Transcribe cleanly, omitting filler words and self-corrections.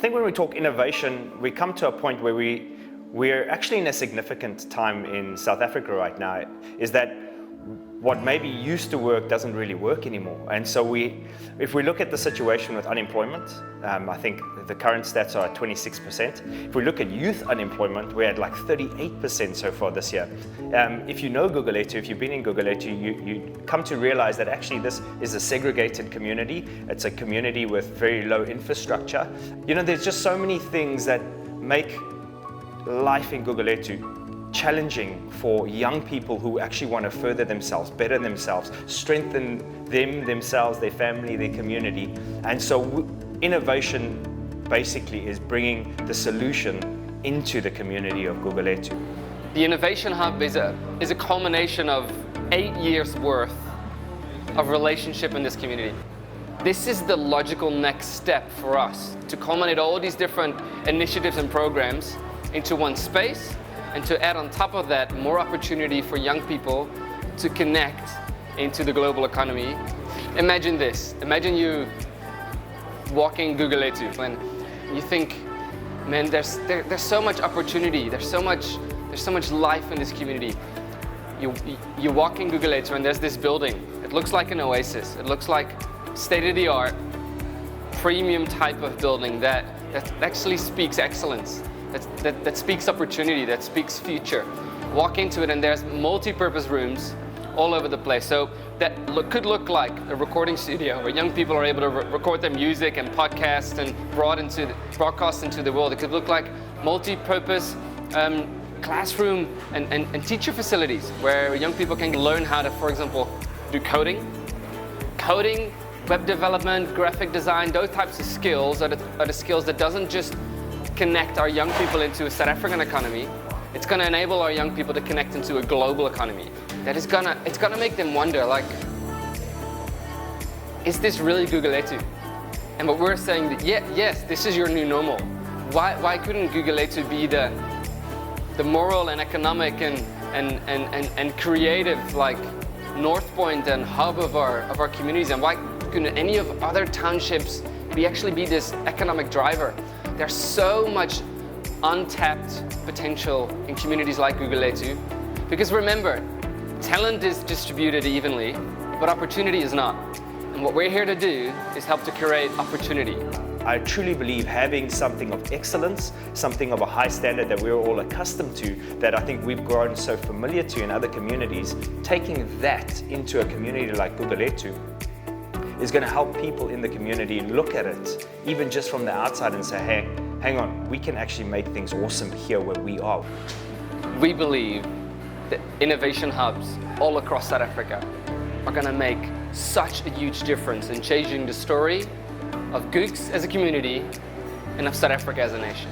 think when we talk innovation, we come to a point where we're actually in a significant time in South Africa right now, is that what maybe used to work doesn't really work anymore. And so if we look at the situation with unemployment, I think the current stats are at 26%. If we look at youth unemployment, we're at like 38% so far this year. If you know Gugulethu, if you've been in Gugulethu, you come to realize that actually this is a segregated community. It's a community with very low infrastructure. You know, there's just so many things that make life in Gugulethu challenging for young people who actually want to further themselves, better themselves, strengthen themselves, their family, their community. And so innovation basically is bringing the solution into the community of Gugulethu. The Innovation Hub is a culmination of 8 years worth of relationship in this community. This is the logical next step for us to culminate all these different initiatives and programs into one space, and to add on top of that more opportunity for young people to connect into the global economy. Imagine this. Imagine you walking Gugulethu and you think, man, there's so much opportunity. There's so much life in this community. You walk in Gugulethu and there's this building. It looks like an oasis. It looks like state-of-the-art, premium type of building that actually speaks excellence. That speaks opportunity, that speaks future. Walk into it and there's multi-purpose rooms all over the place. So that could look like a recording studio where young people are able to record their music and podcast and broadcast into the world. It could look like multi-purpose classroom and teacher facilities where young people can learn how to, for example, do coding, web development, graphic design. Those types of skills are the skills that doesn't just connect our young people into a South African economy. It's going to enable our young people to connect into a global economy. It's gonna make them wonder, like, is this really Gugulethu? And what we're saying that yes, this is your new normal. Why couldn't Gugulethu be the moral and economic and creative, like, north point and hub of our communities? And why couldn't any of other townships actually be this economic driver? There's so much untapped potential in communities like Gugulethu. Because remember, talent is distributed evenly, but opportunity is not. And what we're here to do is help to create opportunity. I truly believe having something of excellence, something of a high standard that we're all accustomed to, that I think we've grown so familiar to in other communities, taking that into a community like Gugulethu is going to help people in the community look at it, even just from the outside, and say, hey, hang on, we can actually make things awesome here where we are. We believe that innovation hubs all across South Africa are going to make such a huge difference in changing the story of Gugs as a community and of South Africa as a nation.